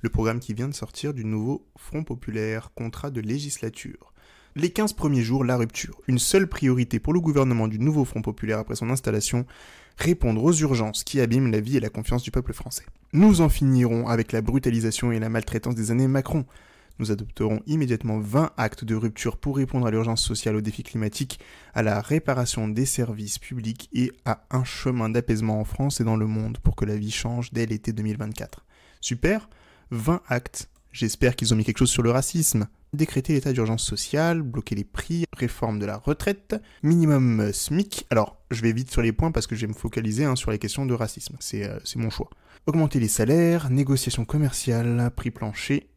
le programme qui vient de sortir du nouveau Front Populaire, contrat de législature. Les 15 premiers jours, la rupture. Une seule priorité pour le gouvernement du nouveau Front Populaire après son installation, répondre aux urgences qui abîment la vie et la confiance du peuple français. Nous en finirons avec la brutalisation et la maltraitance des années Macron. Nous adopterons immédiatement 20 actes de rupture pour répondre à l'urgence sociale, aux défis climatiques, à la réparation des services publics et à un chemin d'apaisement en France et dans le monde pour que la vie change dès l'été 2024. Super, 20 actes. J'espère qu'ils ont mis quelque chose sur le racisme. Décréter l'état d'urgence sociale, bloquer les prix, réforme de la retraite, minimum SMIC. Alors, je vais vite sur les points parce que je vais me focaliser sur les questions de racisme. C'est mon choix. Augmenter les salaires, négociations commerciales, prix plancher,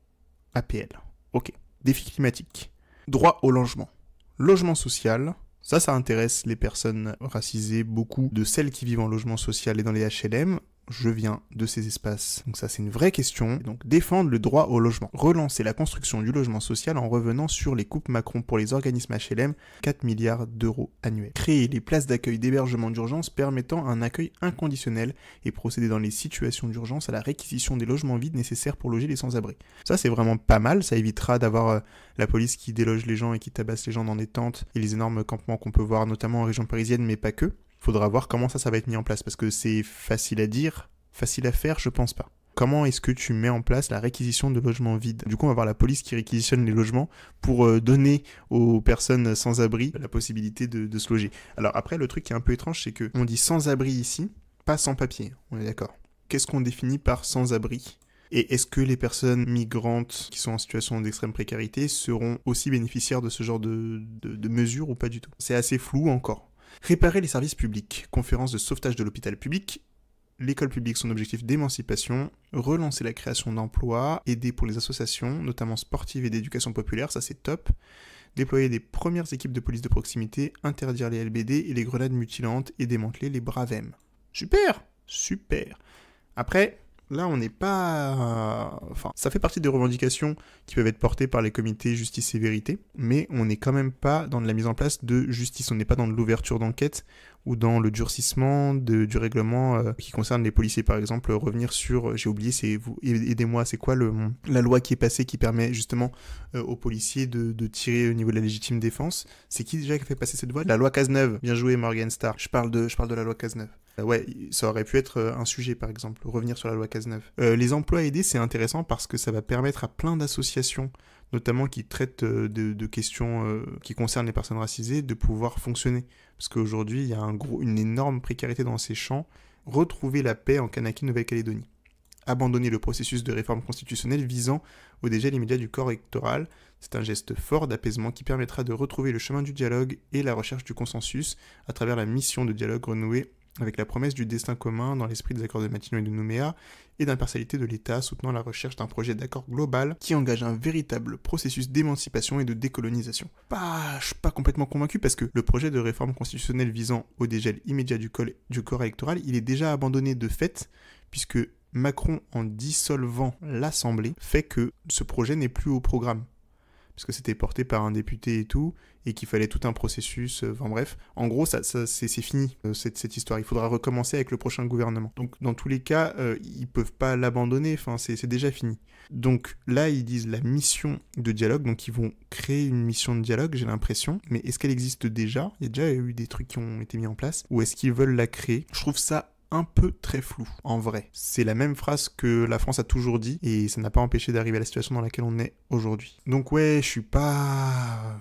APL. Ok. Défi climatique. Droit au logement. Logement social. Ça intéresse les personnes racisées, beaucoup de celles qui vivent en logement social et dans les HLM. Je viens de ces espaces. Donc ça, c'est une vraie question. Et donc, défendre le droit au logement. Relancer la construction du logement social en revenant sur les coupes Macron pour les organismes HLM, 4 milliards d'euros annuels. Créer les places d'accueil d'hébergement d'urgence permettant un accueil inconditionnel et procéder dans les situations d'urgence à la réquisition des logements vides nécessaires pour loger les sans-abri. Ça, c'est vraiment pas mal. Ça évitera d'avoir la police qui déloge les gens et qui tabasse les gens dans des tentes et les énormes campements qu'on peut voir, notamment en région parisienne, mais pas que. Faudra voir comment ça va être mis en place, parce que c'est facile à dire, facile à faire, je pense pas. Comment est-ce que tu mets en place la réquisition de logements vides ? Du coup, on va avoir la police qui réquisitionne les logements pour donner aux personnes sans-abri la possibilité de se loger. Alors après, le truc qui est un peu étrange, c'est qu'on dit sans-abri ici, pas sans-papier, on est d'accord. Qu'est-ce qu'on définit par sans-abri ? Et est-ce que les personnes migrantes qui sont en situation d'extrême précarité seront aussi bénéficiaires de ce genre de mesures ou pas du tout ? C'est assez flou encore. Réparer les services publics, conférence de sauvetage de l'hôpital public, l'école publique son objectif d'émancipation, relancer la création d'emplois, aider pour les associations, notamment sportives et d'éducation populaire, ça c'est top, déployer des premières équipes de police de proximité, interdire les LBD et les grenades mutilantes et démanteler les Bravem. Super. Après, là on n'est pas... ça fait partie des revendications qui peuvent être portées par les comités justice et vérité, mais on n'est quand même pas dans de la mise en place de justice, on n'est pas dans de l'ouverture d'enquête ou dans le durcissement du règlement qui concerne les policiers, par exemple, revenir sur, j'ai oublié, aidez-moi, c'est quoi la loi qui est passée qui permet justement aux policiers de tirer au niveau de la légitime défense. C'est qui déjà qui a fait passer cette loi ? La loi Cazeneuve. Bien joué Morgan Star. Je parle de la loi Cazeneuve. Ouais, ça aurait pu être un sujet, par exemple, revenir sur la loi Cazeneuve. Les emplois aidés, c'est intéressant parce que ça va permettre à plein d'associations, notamment qui traitent de questions qui concernent les personnes racisées, de pouvoir fonctionner. Parce qu'aujourd'hui, il y a une énorme précarité dans ces champs. Retrouver la paix en Kanaki, Nouvelle-Calédonie. Abandonner le processus de réforme constitutionnelle visant au dégel immédiat du corps électoral. C'est un geste fort d'apaisement qui permettra de retrouver le chemin du dialogue et la recherche du consensus à travers la mission de dialogue renouée avec la promesse du destin commun dans l'esprit des accords de Matignon et de Nouméa et d'impartialité de l'État soutenant la recherche d'un projet d'accord global qui engage un véritable processus d'émancipation et de décolonisation. Je suis pas complètement convaincu parce que le projet de réforme constitutionnelle visant au dégel immédiat du corps électoral, il est déjà abandonné de fait puisque Macron, en dissolvant l'Assemblée, fait que ce projet n'est plus au programme. Parce que c'était porté par un député et tout, et qu'il fallait tout un processus, bref. En gros, c'est fini, cette histoire. Il faudra recommencer avec le prochain gouvernement. Donc, dans tous les cas, ils peuvent pas l'abandonner, c'est déjà fini. Donc, là, ils disent la mission de dialogue, donc ils vont créer une mission de dialogue, j'ai l'impression, mais est-ce qu'elle existe déjà ? Il y a déjà eu des trucs qui ont été mis en place, ou est-ce qu'ils veulent la créer ? Je trouve ça un peu très flou, en vrai. C'est la même phrase que la France a toujours dit, et ça n'a pas empêché d'arriver à la situation dans laquelle on est aujourd'hui. Donc ouais, je suis pas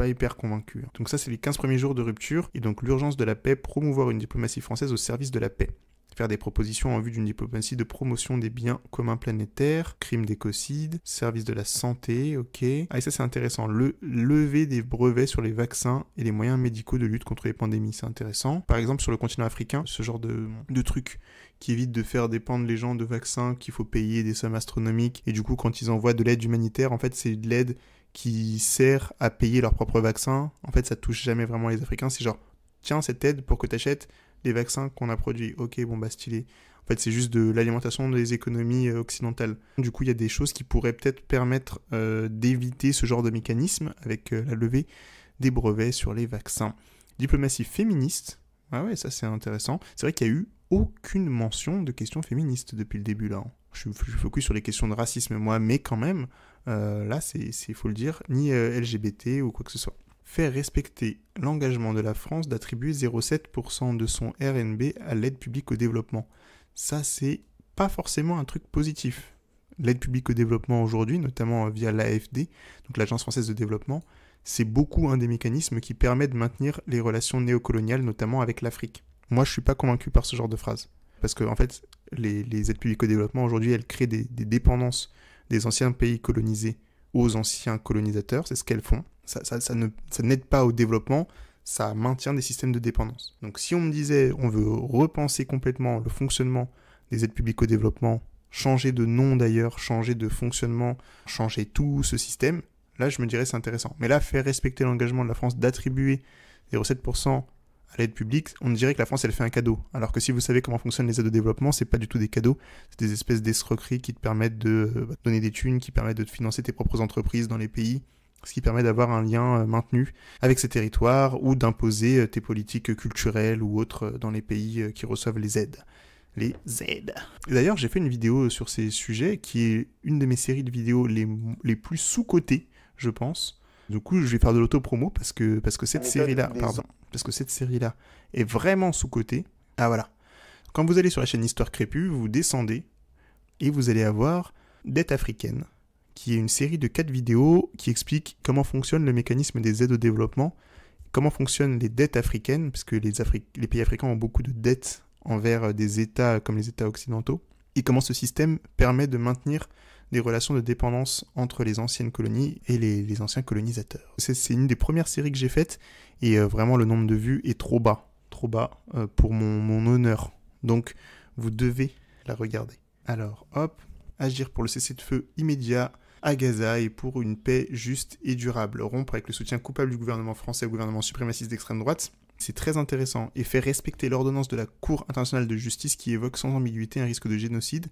hyper convaincu. Donc ça, c'est les 15 premiers jours de rupture, et donc l'urgence de la paix, promouvoir une diplomatie française au service de la paix. Faire des propositions en vue d'une diplomatie de promotion des biens communs planétaires, crime d'écocide, service de la santé, ok. Ah, et ça c'est intéressant, lever des brevets sur les vaccins et les moyens médicaux de lutte contre les pandémies, c'est intéressant. Par exemple sur le continent africain, ce genre de truc qui évite de faire dépendre les gens de vaccins qu'il faut payer des sommes astronomiques, et du coup quand ils envoient de l'aide humanitaire, en fait c'est de l'aide qui sert à payer leurs propres vaccins. En fait ça touche jamais vraiment les Africains, c'est genre, tiens cette aide pour que t'achètes les vaccins qu'on a produits. Ok, bon bah stylé. En fait, c'est juste de l'alimentation des économies occidentales. Du coup, il y a des choses qui pourraient peut-être permettre d'éviter ce genre de mécanisme avec la levée des brevets sur les vaccins. Diplomatie féministe. Ah ouais, ça c'est intéressant. C'est vrai qu'il n'y a eu aucune mention de questions féministes depuis le début là. je suis focus sur les questions de racisme, moi, mais quand même, là, faut le dire, ni LGBT ou quoi que ce soit. Faire respecter l'engagement de la France d'attribuer 0,7% de son RNB à l'aide publique au développement. Ça, c'est pas forcément un truc positif. L'aide publique au développement aujourd'hui, notamment via l'AFD, donc l'Agence française de développement, c'est beaucoup un des mécanismes qui permet de maintenir les relations néocoloniales, notamment avec l'Afrique. Moi, je suis pas convaincu par ce genre de phrase. Parce que, en fait, les aides publiques au développement, aujourd'hui, elles créent des dépendances des anciens pays colonisés aux anciens colonisateurs, c'est ce qu'elles font. Ça n'aide pas au développement, ça maintient des systèmes de dépendance. Donc si on me disait, on veut repenser complètement le fonctionnement des aides publiques au développement, changer de nom d'ailleurs, changer de fonctionnement, changer tout ce système, là je me dirais c'est intéressant. Mais là, faire respecter l'engagement de la France d'attribuer 0,7% à l'aide publique, on dirait que la France elle fait un cadeau. Alors que si vous savez comment fonctionnent les aides au développement, c'est pas du tout des cadeaux, c'est des espèces d'escroqueries qui te permettent de donner des thunes, qui permettent de financer tes propres entreprises dans les pays, ce qui permet d'avoir un lien maintenu avec ces territoires ou d'imposer tes politiques culturelles ou autres dans les pays qui reçoivent les aides. Les aides. Et d'ailleurs, j'ai fait une vidéo sur ces sujets qui est une de mes séries de vidéos les plus sous-cotées, je pense. Du coup, je vais faire de l'auto-promo parce que cette série-là, est vraiment sous-cotée. Ah voilà. Quand vous allez sur la chaîne Histoire Crépue, vous descendez et vous allez avoir Dette africaine, qui est une série de 4 vidéos qui expliquent comment fonctionne le mécanisme des aides au développement, comment fonctionnent les dettes africaines, parce que les pays africains ont beaucoup de dettes envers des États comme les États occidentaux, et comment ce système permet de maintenir des relations de dépendance entre les anciennes colonies et les anciens colonisateurs. C'est une des premières séries que j'ai faites, et vraiment le nombre de vues est trop bas pour mon honneur. Donc vous devez la regarder. Alors hop, agir pour le cessez-le-feu immédiat à Gaza et pour une paix juste et durable. Rompre avec le soutien coupable du gouvernement français au gouvernement suprémaciste d'extrême droite. C'est très intéressant. Et faire respecter l'ordonnance de la Cour internationale de justice qui évoque sans ambiguïté un risque de génocide.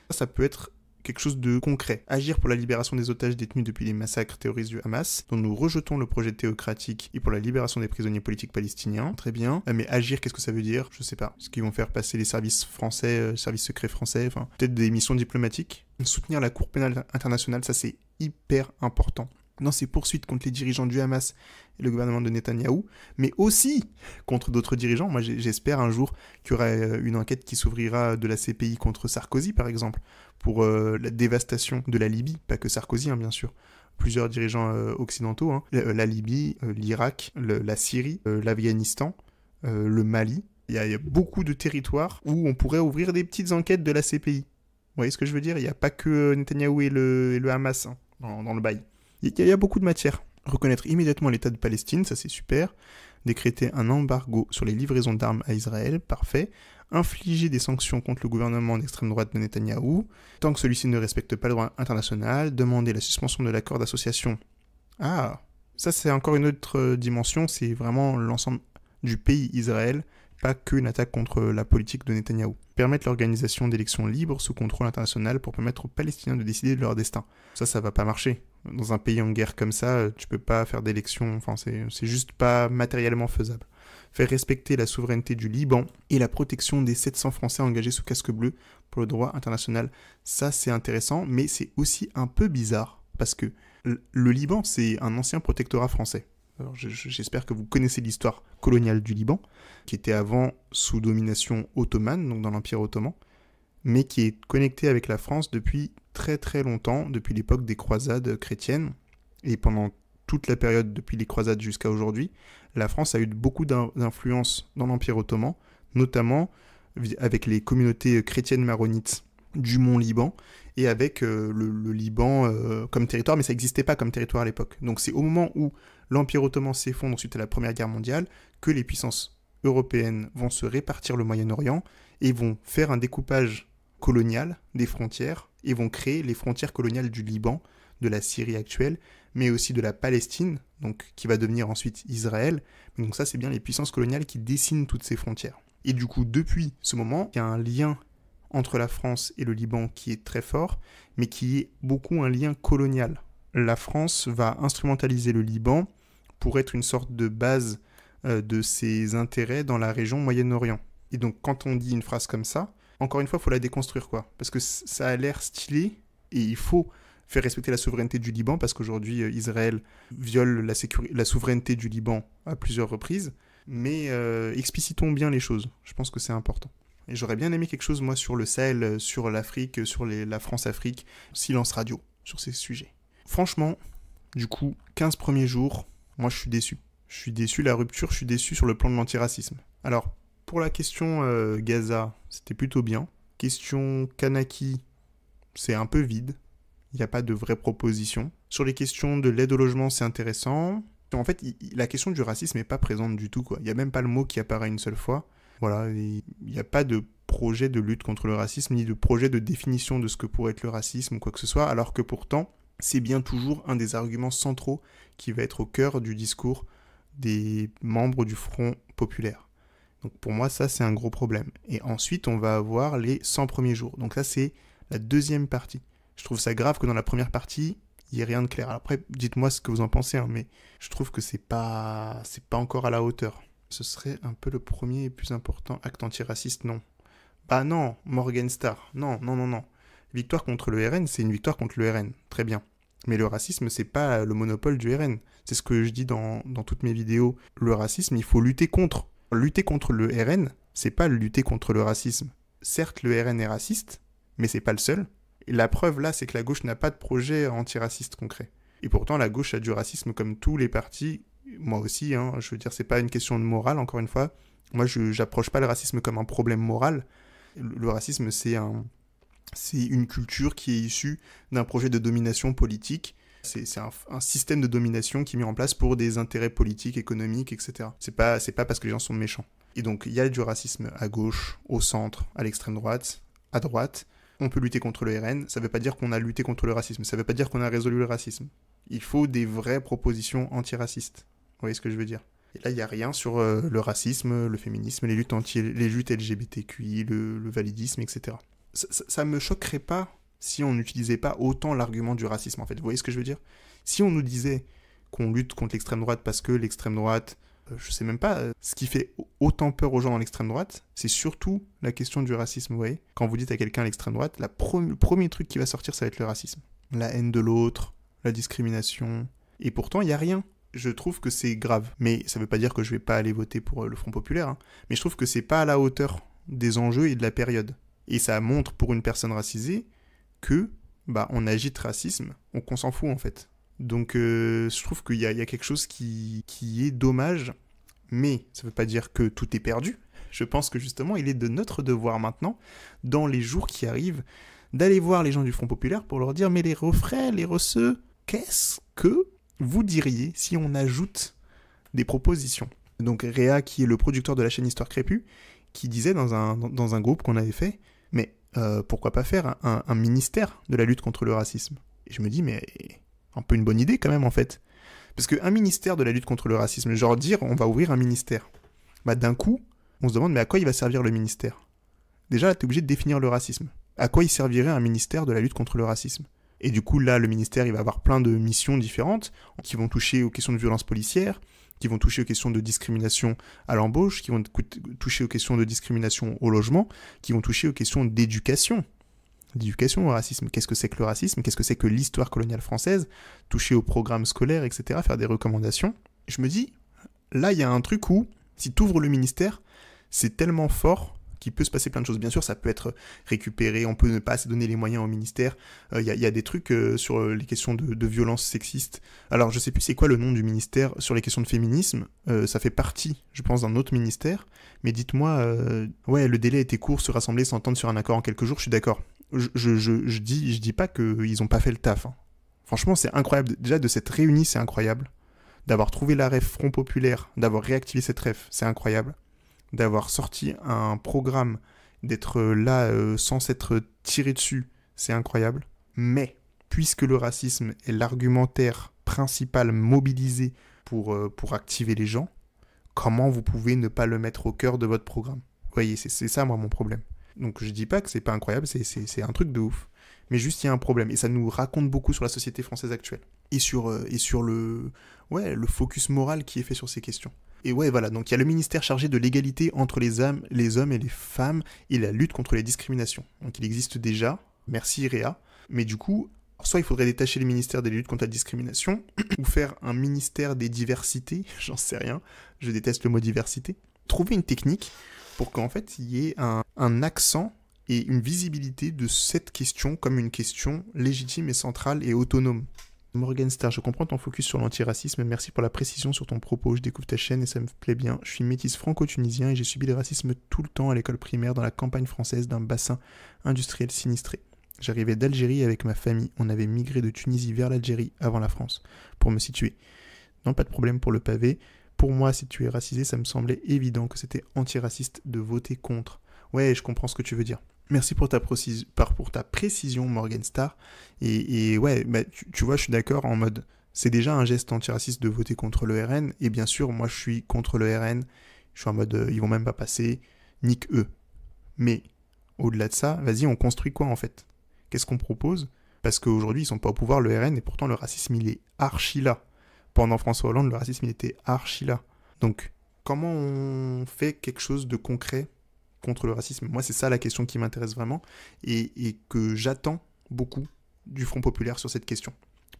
Ça peut être quelque chose de concret. Agir pour la libération des otages détenus depuis les massacres terroristes du Hamas, dont nous rejetons le projet théocratique, et pour la libération des prisonniers politiques palestiniens. Très bien. Mais agir, qu'est-ce que ça veut dire? Je sais pas. Est-ce qu'ils vont faire passer les services français, services secrets français, enfin, peut-être des missions diplomatiques? Soutenir la Cour pénale internationale, ça c'est hyper important. Dans ses poursuites contre les dirigeants du Hamas et le gouvernement de Netanyahou, mais aussi contre d'autres dirigeants. Moi, j'espère un jour qu'il y aura une enquête qui s'ouvrira de la CPI contre Sarkozy, par exemple, pour la dévastation de la Libye, pas que Sarkozy, hein, bien sûr. Plusieurs dirigeants occidentaux, hein. La Libye, l'Irak, la Syrie, l'Afghanistan, le Mali. Il y a beaucoup de territoires où on pourrait ouvrir des petites enquêtes de la CPI. Vous voyez ce que je veux dire? Il n'y a pas que Netanyahou et le Hamas hein, dans le bail. Il y a beaucoup de matière. Reconnaître immédiatement l'État de Palestine, ça c'est super. Décréter un embargo sur les livraisons d'armes à Israël, parfait. Infliger des sanctions contre le gouvernement d'extrême droite de Netanyahou, tant que celui-ci ne respecte pas le droit international. Demander la suspension de l'accord d'association. Ah, ça c'est encore une autre dimension, c'est vraiment l'ensemble du pays Israël, pas qu'une attaque contre la politique de Netanyahou. Permettre l'organisation d'élections libres sous contrôle international pour permettre aux Palestiniens de décider de leur destin. Ça va pas marcher. Dans un pays en guerre comme ça, tu peux pas faire d'élections, enfin c'est juste pas matériellement faisable. Faire respecter la souveraineté du Liban et la protection des 700 Français engagés sous casque bleu pour le droit international. Ça c'est intéressant, mais c'est aussi un peu bizarre, parce que le Liban c'est un ancien protectorat français. Alors, j'espère que vous connaissez l'histoire coloniale du Liban, qui était avant sous domination ottomane, donc dans l'Empire ottoman, mais qui est connecté avec la France depuis très très longtemps, depuis l'époque des croisades chrétiennes, et pendant toute la période depuis les croisades jusqu'à aujourd'hui, la France a eu beaucoup d'influence dans l'Empire ottoman, notamment avec les communautés chrétiennes maronites du Mont Liban, et avec le Liban comme territoire, mais ça n'existait pas comme territoire à l'époque. Donc c'est au moment où l'Empire ottoman s'effondre suite à la Première Guerre mondiale que les puissances européennes vont se répartir le Moyen-Orient et vont faire un découpage colonial des frontières et vont créer les frontières coloniales du Liban, de la Syrie actuelle, mais aussi de la Palestine, donc qui va devenir ensuite Israël. Donc ça, c'est bien les puissances coloniales qui dessinent toutes ces frontières. Et du coup, depuis ce moment, il y a un lien entre la France et le Liban qui est très fort, mais qui est beaucoup un lien colonial. La France va instrumentaliser le Liban pour être une sorte de base de ses intérêts dans la région Moyen-Orient. Et donc quand on dit une phrase comme ça, encore une fois, il faut la déconstruire, quoi. Parce que ça a l'air stylé, et il faut faire respecter la souveraineté du Liban, parce qu'aujourd'hui, Israël viole la souveraineté du Liban à plusieurs reprises. Mais explicitons bien les choses. Je pense que c'est important. Et j'aurais bien aimé quelque chose, moi, sur le Sahel, sur l'Afrique, sur la France-Afrique, silence radio sur ces sujets. Franchement, du coup, 15 premiers jours, moi je suis déçu. Je suis déçu, la rupture, je suis déçu sur le plan de l'antiracisme. Alors, pour la question Gaza, c'était plutôt bien. Question Kanaki, c'est un peu vide. Il n'y a pas de vraies propositions. Sur les questions de l'aide au logement, c'est intéressant. En fait, la question du racisme n'est pas présente du tout, quoi. Il n'y a même pas le mot qui apparaît une seule fois. Voilà, il n'y a pas de projet de lutte contre le racisme, ni de projet de définition de ce que pourrait être le racisme ou quoi que ce soit, alors que pourtant, c'est bien toujours un des arguments centraux qui va être au cœur du discours des membres du Front populaire. Donc pour moi, ça, c'est un gros problème. Et ensuite, on va avoir les 100 premiers jours. Donc ça, c'est la deuxième partie. Je trouve ça grave que dans la première partie, il n'y ait rien de clair. Alors après, dites-moi ce que vous en pensez, hein, mais je trouve que c'est pas encore à la hauteur. Ce serait un peu le premier et plus important acte antiraciste, non. Bah non, Morgenstar, non. Victoire contre le RN, c'est une victoire contre le RN, très bien. Mais le racisme, c'est pas le monopole du RN. C'est ce que je dis dans toutes mes vidéos. Le racisme, il faut lutter contre. Lutter contre le RN, c'est pas lutter contre le racisme. Certes, le RN est raciste, mais c'est pas le seul. Et la preuve là, c'est que la gauche n'a pas de projet antiraciste concret. Et pourtant, la gauche a du racisme comme tous les partis. Moi aussi, hein, je veux dire, c'est pas une question de morale, encore une fois. Moi, j'approche pas le racisme comme un problème moral. Le racisme, c'est une culture qui est issue d'un projet de domination politique. C'est un système de domination qui est mis en place pour des intérêts politiques, économiques, etc. C'est pas parce que les gens sont méchants. Et donc, il y a du racisme à gauche, au centre, à l'extrême droite, à droite. On peut lutter contre le RN. Ça veut pas dire qu'on a lutté contre le racisme. Ça veut pas dire qu'on a résolu le racisme. Il faut des vraies propositions antiracistes. Vous voyez ce que je veux dire ? Et là, il n'y a rien sur le racisme, le féminisme, les luttes LGBTQI, le validisme, etc. Ça me choquerait pas si on n'utilisait pas autant l'argument du racisme, en fait. Vous voyez ce que je veux dire ? Si on nous disait qu'on lutte contre l'extrême droite parce que l'extrême droite, je sais même pas, ce qui fait autant peur aux gens dans l'extrême droite, c'est surtout la question du racisme, vous voyez ? Quand vous dites à quelqu'un l'extrême droite, le premier truc qui va sortir, ça va être le racisme. La haine de l'autre, la discrimination, et pourtant, il n'y a rien. Je trouve que c'est grave. Mais ça veut pas dire que je vais pas aller voter pour le Front populaire, hein. Mais je trouve que c'est pas à la hauteur des enjeux et de la période. Et ça montre pour une personne racisée que, on agite racisme, qu'on s'en fout en fait. Donc je trouve qu'il y a quelque chose qui est dommage, mais ça veut pas dire que tout est perdu. Je pense que justement, il est de notre devoir maintenant, dans les jours qui arrivent, d'aller voir les gens du Front populaire pour leur dire « Mais les refrains, les receux, qu'est-ce que vous diriez si on ajoute des propositions ?» Donc Réa, qui est le producteur de la chaîne Histoire Crépue, qui disait dans un groupe qu'on avait fait « Mais pourquoi pas faire un ministère de la lutte contre le racisme ?» Et je me dis « Mais un peu une bonne idée quand même en fait. » Parce qu'un ministère de la lutte contre le racisme, genre dire on va ouvrir un ministère, d'un coup, on se demande mais à quoi il va servir le ministère ? Déjà là, t'es obligé de définir le racisme. À quoi il servirait un ministère de la lutte contre le racisme ? Et du coup, là, le ministère, il va avoir plein de missions différentes qui vont toucher aux questions de violence policière, qui vont toucher aux questions de discrimination à l'embauche, qui vont toucher aux questions de discrimination au logement, qui vont toucher aux questions d'éducation. D'éducation au racisme. Qu'est-ce que c'est que le racisme ? Qu'est-ce que c'est que l'histoire coloniale française ? Toucher aux programmes scolaires, etc., faire des recommandations. Je me dis, là, il y a un truc où, si tu ouvres le ministère, c'est tellement fort qu'il peut se passer plein de choses. Bien sûr, ça peut être récupéré, on peut ne pas se donner les moyens au ministère. Il y a des trucs sur les questions de violence sexiste. Alors, je sais plus c'est quoi le nom du ministère sur les questions de féminisme. Ça fait partie, je pense, d'un autre ministère. Mais dites-moi, le délai était court, se rassembler, s'entendre sur un accord en quelques jours, je suis d'accord. Je dis pas qu'ils ont pas fait le taf, hein. Franchement, c'est incroyable. Déjà, de s'être réunis, c'est incroyable. D'avoir trouvé la ref Front Populaire, d'avoir réactivé cette ref, c'est incroyable. D'avoir sorti un programme, d'être là sans s'être tiré dessus, c'est incroyable. Mais, puisque le racisme est l'argumentaire principal mobilisé pour activer les gens, comment vous pouvez ne pas le mettre au cœur de votre programme ? Vous voyez, c'est ça, moi, mon problème. Donc je dis pas que c'est pas incroyable, c'est un truc de ouf. Mais juste, il y a un problème. Et ça nous raconte beaucoup sur la société française actuelle. Et sur le focus moral qui est fait sur ces questions. Et ouais, voilà, donc il y a le ministère chargé de l'égalité entre les hommes et les femmes et la lutte contre les discriminations. Donc il existe déjà, merci Réa, mais du coup, soit il faudrait détacher les ministères des luttes contre la discrimination, ou faire un ministère des diversités, j'en sais rien, je déteste le mot diversité. Trouver une technique pour qu'en fait il y ait un accent et une visibilité de cette question comme une question légitime et centrale et autonome. Morgenstar, je comprends ton focus sur l'antiracisme, merci pour la précision sur ton propos, je découvre ta chaîne et ça me plaît bien. Je suis métis franco-tunisien et j'ai subi le racisme tout le temps à l'école primaire dans la campagne française d'un bassin industriel sinistré. J'arrivais d'Algérie avec ma famille, on avait migré de Tunisie vers l'Algérie avant la France, pour me situer. Non, pas de problème pour le pavé. Pour moi, si tu es racisé, ça me semblait évident que c'était antiraciste de voter contre. Ouais, je comprends ce que tu veux dire. Merci pour ta précision, Morgenstar. Et ouais, bah, tu vois, je suis d'accord en mode, c'est déjà un geste antiraciste de voter contre le RN. Et bien sûr, moi, je suis contre le RN. Je suis en mode, ils vont même pas passer, nique eux. Mais au-delà de ça, vas-y, on construit quoi en fait ? Qu'est-ce qu'on propose ? Parce qu'aujourd'hui, ils sont pas au pouvoir, le RN, et pourtant le racisme, il est archi là. Pendant François Hollande, le racisme, il était archi là. Donc, comment on fait quelque chose de concret contre le racisme ? Moi, c'est ça la question qui m'intéresse vraiment et que j'attends beaucoup du Front Populaire sur cette question.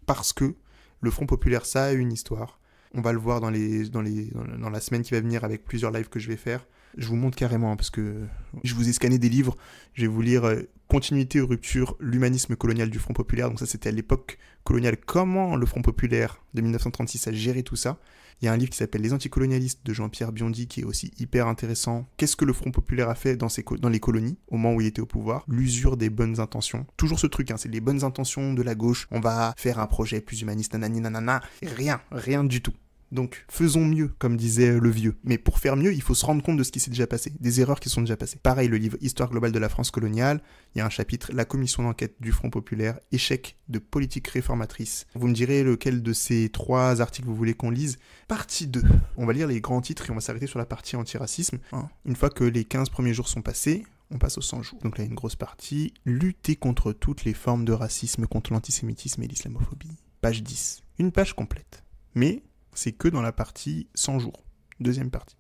Parce que le Front Populaire, ça a une histoire. On va le voir dans la semaine qui va venir avec plusieurs lives que je vais faire. Je vous montre carrément, parce que je vous ai scanné des livres. Je vais vous lire Continuité ou rupture, l'humanisme colonial du Front Populaire. Donc ça, c'était à l'époque coloniale. Comment le Front Populaire de 1936 a géré tout ça. Il y a un livre qui s'appelle Les anticolonialistes de Jean-Pierre Biondi qui est aussi hyper intéressant. Qu'est-ce que le Front Populaire a fait dans les colonies au moment où il était au pouvoir ? L'usure des bonnes intentions. Toujours ce truc, c'est les bonnes intentions de la gauche. On va faire un projet plus humaniste, nanani nanana. Rien du tout. Donc, faisons mieux, comme disait le vieux. Mais pour faire mieux, il faut se rendre compte de ce qui s'est déjà passé, des erreurs qui sont déjà passées. Pareil, le livre Histoire globale de la France coloniale, il y a un chapitre, la commission d'enquête du Front Populaire, échec de politique réformatrice. Vous me direz lequel de ces 3 articles vous voulez qu'on lise. Partie 2. On va lire les grands titres et on va s'arrêter sur la partie antiracisme. Une fois que les 15 premiers jours sont passés, on passe aux 100 jours. Donc là, il y a une grosse partie. Lutter contre toutes les formes de racisme, contre l'antisémitisme et l'islamophobie. Page 10. Une page complète. Mais c'est que dans la partie 100 jours, deuxième partie.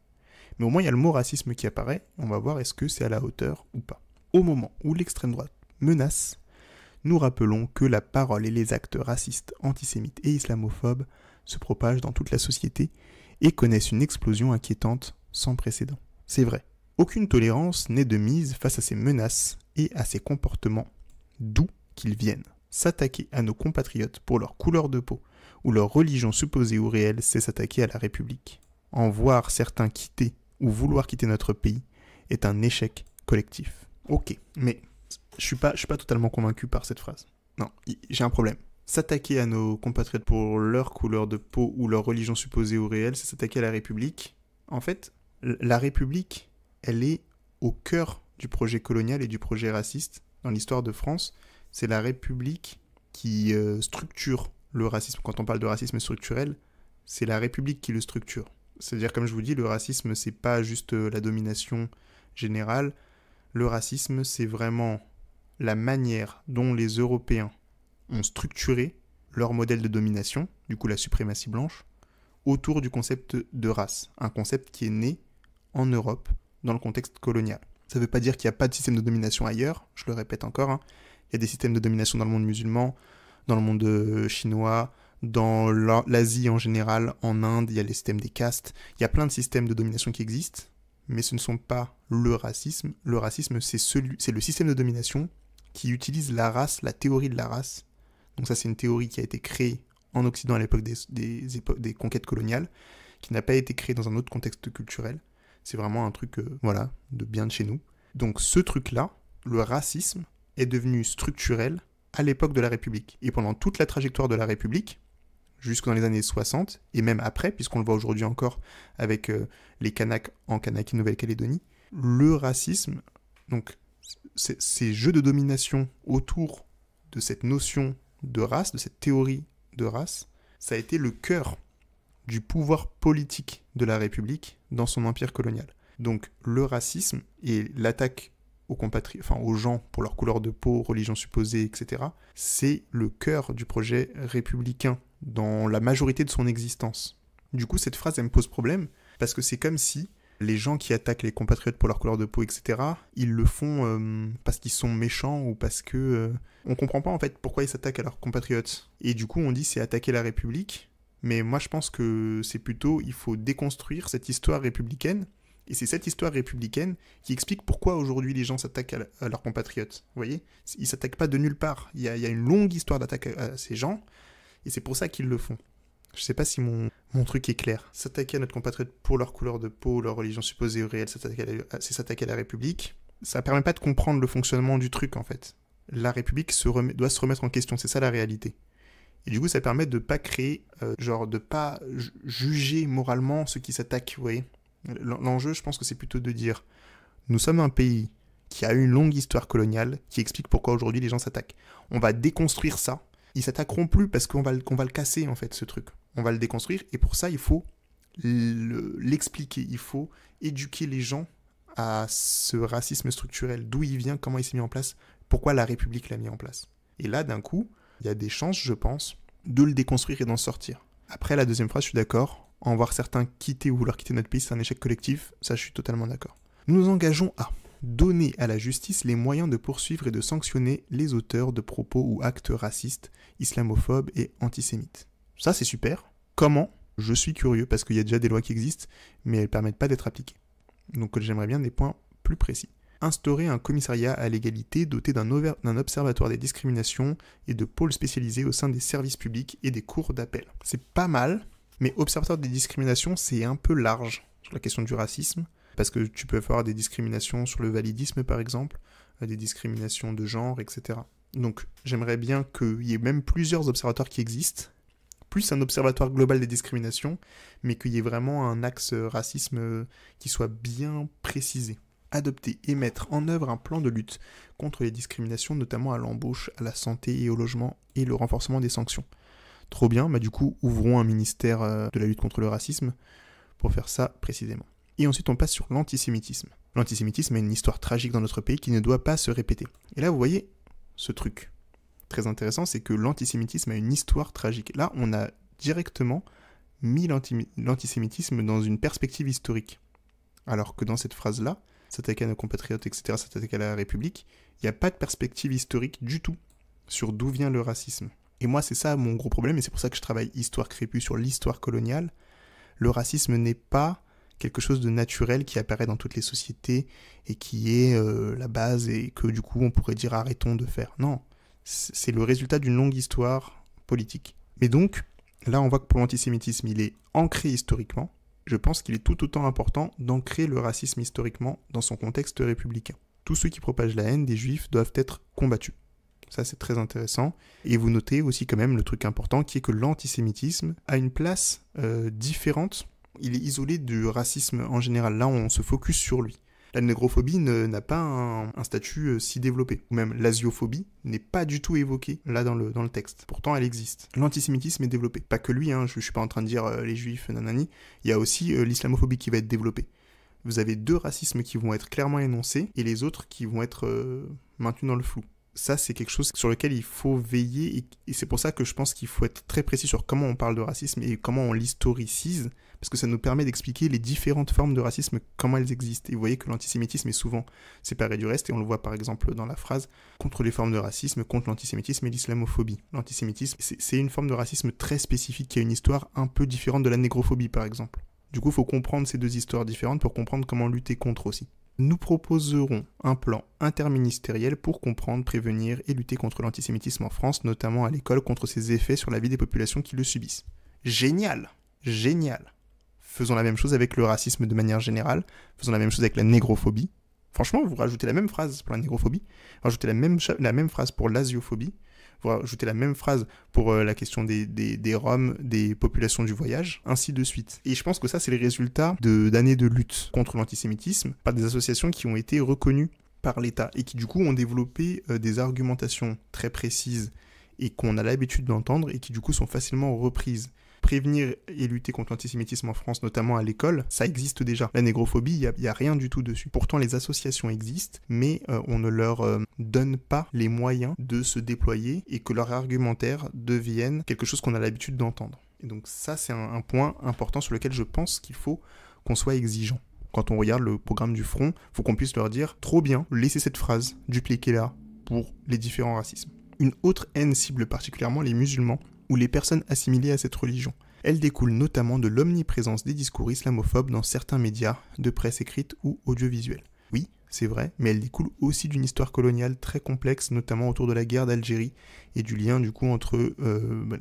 Mais au moins, il y a le mot racisme qui apparaît, on va voir est-ce que c'est à la hauteur ou pas. Au moment où l'extrême droite menace, nous rappelons que la parole et les actes racistes, antisémites et islamophobes se propagent dans toute la société et connaissent une explosion inquiétante sans précédent. C'est vrai, aucune tolérance n'est de mise face à ces menaces et à ces comportements, d'où qu'ils viennent. S'attaquer à nos compatriotes pour leur couleur de peau, ou leur religion supposée ou réelle, c'est s'attaquer à la République. En voir certains quitter ou vouloir quitter notre pays est un échec collectif. Ok, mais je suis pas totalement convaincu par cette phrase. Non, j'ai un problème. S'attaquer à nos compatriotes pour leur couleur de peau ou leur religion supposée ou réelle, c'est s'attaquer à la République. En fait, la République, elle est au cœur du projet colonial et du projet raciste dans l'histoire de France. C'est la République qui structure le racisme. Quand on parle de racisme structurel, c'est la République qui le structure. C'est-à-dire, comme je vous dis, le racisme, c'est pas juste la domination générale. Le racisme, c'est vraiment la manière dont les Européens ont structuré leur modèle de domination, du coup la suprématie blanche, autour du concept de race. Un concept qui est né en Europe, dans le contexte colonial. Ça ne veut pas dire qu'il n'y a pas de système de domination ailleurs, je le répète encore. Il y a des systèmes de domination dans le monde musulman, dans le monde chinois, dans l'Asie en général, en Inde, il y a les systèmes des castes. Il y a plein de systèmes de domination qui existent, mais ce ne sont pas le racisme. Le racisme, c'est le système de domination qui utilise la race, la théorie de la race. Donc ça, c'est une théorie qui a été créée en Occident à l'époque des conquêtes coloniales, qui n'a pas été créée dans un autre contexte culturel. C'est vraiment un truc, de bien de chez nous. Donc ce truc-là, le racisme, est devenu structurel à l'époque de la République. Et pendant toute la trajectoire de la République, jusque dans les années 60, et même après, puisqu'on le voit aujourd'hui encore avec les Kanaks en Kanaky Nouvelle-Calédonie, le racisme, donc ces jeux de domination autour de cette notion de race, de cette théorie de race, ça a été le cœur du pouvoir politique de la République dans son empire colonial. Donc le racisme et l'attaque aux gens pour leur couleur de peau, religion supposée, etc., c'est le cœur du projet républicain dans la majorité de son existence. Du coup, cette phrase, elle me pose problème, Parce que c'est comme si les gens qui attaquent les compatriotes pour leur couleur de peau, etc., ils le font parce qu'ils sont méchants ou parce que... On comprend pas en fait pourquoi ils s'attaquent à leurs compatriotes. Et du coup on dit c'est attaquer la République, mais moi je pense que c'est plutôt il faut déconstruire cette histoire républicaine, et c'est cette histoire républicaine qui explique pourquoi aujourd'hui les gens s'attaquent à leurs compatriotes. Vous voyez, ils s'attaquent pas de nulle part, il y a une longue histoire d'attaque à ces gens, et c'est pour ça qu'ils le font. Je sais pas si mon truc est clair. S'attaquer à notre compatriote pour leur couleur de peau, leur religion supposée ou réelle, c'est s'attaquer à la République. Ça permet pas de comprendre le fonctionnement du truc, en fait. La République doit se remettre en question, c'est ça la réalité. Et du coup, ça permet de pas créer, de pas juger moralement ceux qui s'attaquent, vous voyez. L'enjeu, je pense que c'est plutôt de dire, nous sommes un pays qui a eu une longue histoire coloniale, qui explique pourquoi aujourd'hui les gens s'attaquent. On va déconstruire ça. Ils s'attaqueront plus parce qu'on va le casser, en fait, ce truc. On va le déconstruire, et pour ça, il faut l'expliquer. Il faut éduquer les gens à ce racisme structurel, d'où il vient, comment il s'est mis en place, pourquoi la République l'a mis en place. Et là, d'un coup, il y a des chances, je pense, de le déconstruire et d'en sortir. Après, la deuxième phrase, je suis d'accord. En voir certains quitter ou vouloir quitter notre pays, c'est un échec collectif. Ça, je suis totalement d'accord. Nous nous engageons à donner à la justice les moyens de poursuivre et de sanctionner les auteurs de propos ou actes racistes, islamophobes et antisémites. Ça, c'est super. Comment ? Je suis curieux parce qu'il y a déjà des lois qui existent, mais elles ne permettent pas d'être appliquées. Donc j'aimerais bien des points plus précis. Instaurer un commissariat à l'égalité doté d'un observatoire des discriminations et de pôles spécialisés au sein des services publics et des cours d'appel. C'est pas mal, mais observatoire des discriminations, c'est un peu large sur la question du racisme, parce que tu peux avoir des discriminations sur le validisme par exemple, des discriminations de genre, etc. Donc j'aimerais bien qu'il y ait même plusieurs observatoires qui existent, plus un observatoire global des discriminations, mais qu'il y ait vraiment un axe racisme qui soit bien précisé. Adopter et mettre en œuvre un plan de lutte contre les discriminations, notamment à l'embauche, à la santé et au logement, et le renforcement des sanctions. Trop bien, du coup, ouvrons un ministère de la lutte contre le racisme pour faire ça précisément. Et ensuite, on passe sur l'antisémitisme. L'antisémitisme a une histoire tragique dans notre pays qui ne doit pas se répéter. Et là, vous voyez ce truc très intéressant, c'est que l'antisémitisme a une histoire tragique. Là, on a directement mis l'antisémitisme dans une perspective historique. Alors que dans cette phrase-là, s'attaquer à nos compatriotes, etc., s'attaquer à la République, il n'y a pas de perspective historique du tout sur d'où vient le racisme. Et moi, c'est ça mon gros problème, et c'est pour ça que je travaille Histoire Crépue sur l'histoire coloniale. Le racisme n'est pas quelque chose de naturel qui apparaît dans toutes les sociétés et qui est la base et que du coup on pourrait dire arrêtons de faire. Non, c'est le résultat d'une longue histoire politique. Mais donc, là on voit que pour l'antisémitisme, il est ancré historiquement. Je pense qu'il est tout autant important d'ancrer le racisme historiquement dans son contexte républicain. Tous ceux qui propagent la haine des juifs doivent être combattus. Ça, c'est très intéressant. Et vous notez aussi quand même le truc important qui est que l'antisémitisme a une place différente. Il est isolé du racisme en général. Là, on se focus sur lui. La négrophobie n'a pas un statut si développé. Ou même l'asiophobie n'est pas du tout évoquée là dans le texte. Pourtant, elle existe. L'antisémitisme est développé. Pas que lui, je suis pas en train de dire les juifs, nanani. Il y a aussi l'islamophobie qui va être développée. Vous avez deux racismes qui vont être clairement énoncés et les autres qui vont être maintenus dans le flou. Ça, c'est quelque chose sur lequel il faut veiller et c'est pour ça que je pense qu'il faut être très précis sur comment on parle de racisme et comment on l'historicise, parce que ça nous permet d'expliquer les différentes formes de racisme, comment elles existent. Et vous voyez que l'antisémitisme est souvent séparé du reste, et on le voit par exemple dans la phrase « contre les formes de racisme, contre l'antisémitisme et l'islamophobie ». L'antisémitisme, c'est une forme de racisme très spécifique qui a une histoire un peu différente de la négrophobie par exemple. Du coup, il faut comprendre ces deux histoires différentes pour comprendre comment lutter contre aussi. Nous proposerons un plan interministériel pour comprendre, prévenir et lutter contre l'antisémitisme en France, notamment à l'école, contre ses effets sur la vie des populations qui le subissent. Génial! Génial! Faisons la même chose avec le racisme de manière générale, faisons la même chose avec la négrophobie. Franchement, vous rajoutez la même phrase pour la négrophobie, rajoutez la même phrase pour l'asiophobie, vous rajoutez la même phrase pour la question des Roms, des populations du voyage, ainsi de suite. Et je pense que ça, c'est le résultat d'années de lutte contre l'antisémitisme par des associations qui ont été reconnues par l'État et qui, du coup, ont développé des argumentations très précises et qu'on a l'habitude d'entendre et qui, du coup, sont facilement reprises. Prévenir et lutter contre l'antisémitisme en France, notamment à l'école, ça existe déjà. La négrophobie, il n'y a rien du tout dessus. Pourtant, les associations existent, mais on ne leur donne pas les moyens de se déployer et que leur argumentaire devienne quelque chose qu'on a l'habitude d'entendre. Et donc ça, c'est un point important sur lequel je pense qu'il faut qu'on soit exigeant. Quand on regarde le programme du Front, il faut qu'on puisse leur dire « Trop bien, laissez cette phrase, dupliquez-la pour les différents racismes ». Une autre haine cible particulièrement les musulmans ou les personnes assimilées à cette religion. Elle découle notamment de l'omniprésence des discours islamophobes dans certains médias, de presse écrite ou audiovisuelle. Oui, c'est vrai, mais elle découle aussi d'une histoire coloniale très complexe, notamment autour de la guerre d'Algérie et du lien du coup entre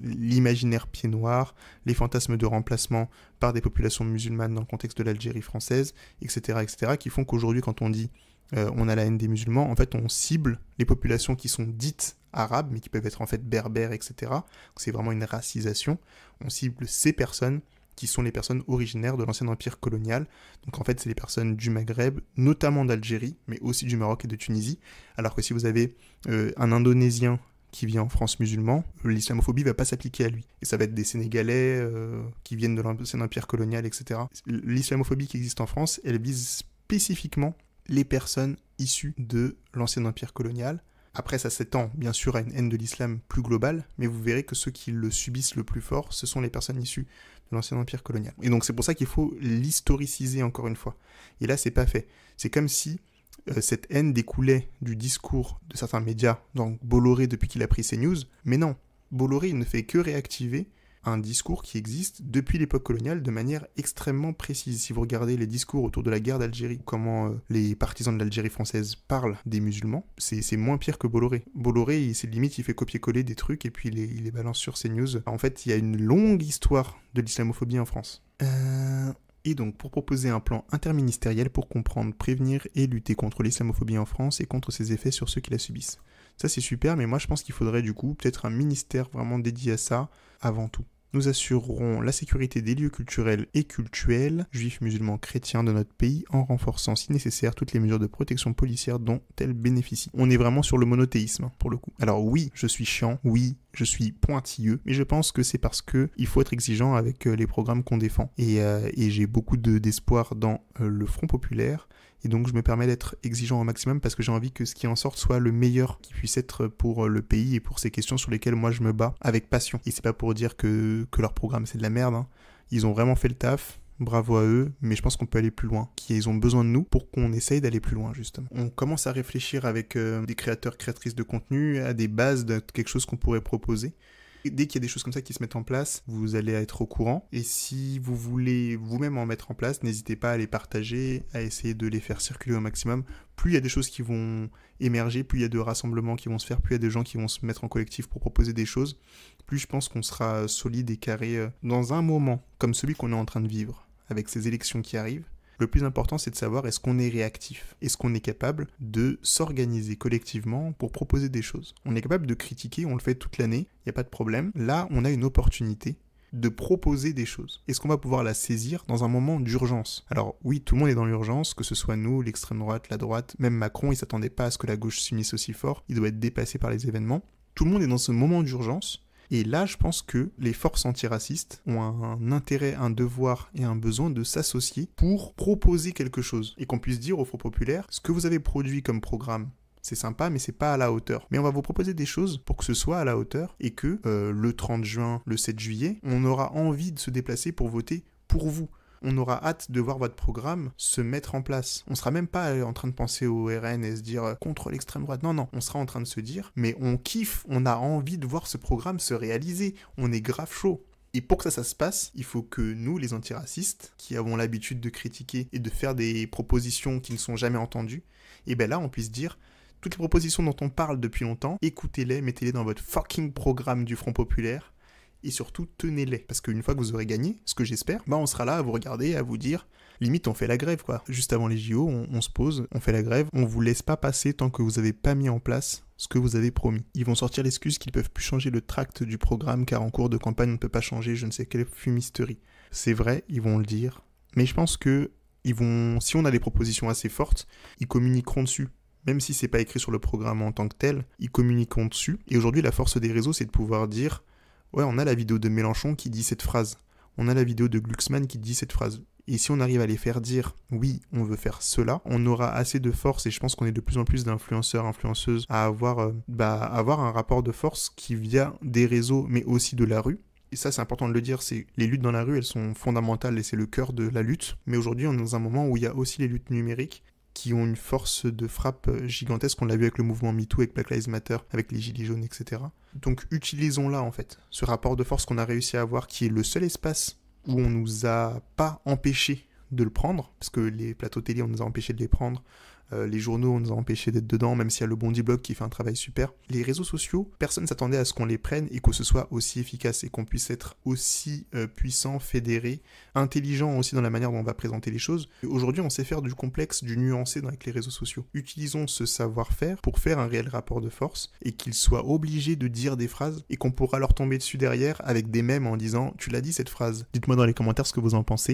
l'imaginaire pied noir, les fantasmes de remplacement par des populations musulmanes dans le contexte de l'Algérie française, etc., qui font qu'aujourd'hui quand on dit on a la haine des musulmans, en fait on cible les populations qui sont dites arabes, mais qui peuvent être en fait berbères, etc. Donc, c'est vraiment une racisation. On cible ces personnes qui sont les personnes originaires de l'ancien empire colonial. Donc en fait, c'est les personnes du Maghreb, notamment d'Algérie, mais aussi du Maroc et de Tunisie. Alors que si vous avez un Indonésien qui vit en France musulman, l'islamophobie ne va pas s'appliquer à lui. Et ça va être des Sénégalais qui viennent de l'ancien empire colonial, etc. L'islamophobie qui existe en France, elle vise spécifiquement les personnes issues de l'ancien empire colonial. Après, ça s'étend bien sûr à une haine de l'islam plus globale, mais vous verrez que ceux qui le subissent le plus fort, ce sont les personnes issues de l'ancien empire colonial. Et donc c'est pour ça qu'il faut l'historiciser encore une fois. Et là, c'est pas fait. C'est comme si cette haine découlait du discours de certains médias, donc Bolloré depuis qu'il a pris CNews, mais non, Bolloré il ne fait que réactiver un discours qui existe depuis l'époque coloniale de manière extrêmement précise. Si vous regardez les discours autour de la guerre d'Algérie, comment les partisans de l'Algérie française parlent des musulmans, c'est moins pire que Bolloré. Bolloré, c'est limite, il fait copier-coller des trucs et puis il les balance sur CNews. En fait, il y a une longue histoire de l'islamophobie en France. Et donc, pour proposer un plan interministériel pour comprendre, prévenir et lutter contre l'islamophobie en France et contre ses effets sur ceux qui la subissent. Ça, c'est super, mais moi, je pense qu'il faudrait du coup peut-être un ministère vraiment dédié à ça avant tout. Nous assurerons la sécurité des lieux culturels et cultuels, juifs, musulmans, chrétiens de notre pays, en renforçant si nécessaire toutes les mesures de protection policière dont elles bénéficient. On est vraiment sur le monothéisme, pour le coup. Alors oui, je suis chiant, oui, je suis pointilleux, mais je pense que c'est parce que il faut être exigeant avec les programmes qu'on défend. Et j'ai beaucoup d'espoir dans le Front Populaire, et donc je me permets d'être exigeant au maximum parce que j'ai envie que ce qui en sorte soit le meilleur qui puisse être pour le pays et pour ces questions sur lesquelles moi je me bats avec passion. Et c'est pas pour dire que leur programme c'est de la merde, hein. Ils ont vraiment fait le taf, bravo à eux, mais je pense qu'on peut aller plus loin. Qu'ils ont besoin de nous pour qu'on essaye d'aller plus loin justement. On commence à réfléchir avec des créateurs, créatrices de contenu à des bases de quelque chose qu'on pourrait proposer. Dès qu'il y a des choses comme ça qui se mettent en place, vous allez être au courant. Et si vous voulez vous-même en mettre en place, n'hésitez pas à les partager, à essayer de les faire circuler au maximum. Plus il y a des choses qui vont émerger, plus il y a de rassemblements qui vont se faire, plus il y a de gens qui vont se mettre en collectif pour proposer des choses, plus je pense qu'on sera solide et carré dans un moment comme celui qu'on est en train de vivre, avec ces élections qui arrivent. Le plus important, c'est de savoir est-ce qu'on est réactif, est-ce qu'on est capable de s'organiser collectivement pour proposer des choses. On est capable de critiquer, on le fait toute l'année, il n'y a pas de problème. Là, on a une opportunité de proposer des choses. Est-ce qu'on va pouvoir la saisir dans un moment d'urgence? Alors oui, tout le monde est dans l'urgence, que ce soit nous, l'extrême droite, la droite, même Macron, il s'attendait pas à ce que la gauche s'unisse aussi fort, il doit être dépassé par les événements. Tout le monde est dans ce moment d'urgence. Et là, je pense que les forces antiracistes ont un intérêt, un devoir et un besoin de s'associer pour proposer quelque chose. Et qu'on puisse dire au Front Populaire, ce que vous avez produit comme programme, c'est sympa, mais c'est pas à la hauteur. Mais on va vous proposer des choses pour que ce soit à la hauteur et que le 30 juin, le 7 juillet, on aura envie de se déplacer pour voter pour vous. On aura hâte de voir votre programme se mettre en place. On sera même pas en train de penser au RN et se dire contre l'extrême droite. Non, on sera en train de se dire, mais on kiffe, on a envie de voir ce programme se réaliser. On est grave chaud. Et pour que ça se passe, il faut que nous, les antiracistes, qui avons l'habitude de critiquer et de faire des propositions qui ne sont jamais entendues, et ben là, on puisse dire, toutes les propositions dont on parle depuis longtemps, écoutez-les, mettez-les dans votre fucking programme du Front Populaire, et surtout tenez-les, parce qu'une fois que vous aurez gagné, ce que j'espère, on sera là à vous regarder, à vous dire, limite on fait la grève quoi. Juste avant les JO, on se pose, on fait la grève, on vous laisse pas passer tant que vous avez pas mis en place ce que vous avez promis. Ils vont sortir l'excuse qu'ils peuvent plus changer le tract du programme car en cours de campagne on ne peut pas changer je ne sais quelle fumisterie. C'est vrai, ils vont le dire, mais je pense que si on a des propositions assez fortes, ils communiqueront dessus. Même si c'est pas écrit sur le programme en tant que tel, ils communiqueront dessus. Et aujourd'hui, la force des réseaux, c'est de pouvoir dire ouais, on a la vidéo de Mélenchon qui dit cette phrase. On a la vidéo de Glucksmann qui dit cette phrase. Et si on arrive à les faire dire oui, on veut faire cela, on aura assez de force, et je pense qu'on est de plus en plus d'influenceurs, influenceuses, à avoir un rapport de force qui vient des réseaux, mais aussi de la rue, Et ça, c'est important de le dire, c'est les luttes dans la rue, elles sont fondamentales et c'est le cœur de la lutte. Mais aujourd'hui, on est dans un moment où il y a aussi les luttes numériques qui ont une force de frappe gigantesque. On l'a vu avec le mouvement MeToo, avec Black Lives Matter, avec les Gilets jaunes, etc. Donc utilisons-la, en fait, ce rapport de force qu'on a réussi à avoir, qui est le seul espace où on nous a pas empêché de le prendre, parce que les plateaux télé, on nous a empêché de les prendre, les journaux, on nous a empêché d'être dedans, même s'il y a le Bondi Blog qui fait un travail super. Les réseaux sociaux, personne ne s'attendait à ce qu'on les prenne et que ce soit aussi efficace et qu'on puisse être aussi puissant, fédéré, intelligent aussi dans la manière dont on va présenter les choses. Et aujourd'hui, on sait faire du complexe, du nuancé avec les réseaux sociaux. Utilisons ce savoir-faire pour faire un réel rapport de force et qu'ils soient obligés de dire des phrases et qu'on pourra leur tomber dessus derrière avec des mèmes en disant « Tu l'as dit cette phrase, dites-moi dans les commentaires ce que vous en pensez ».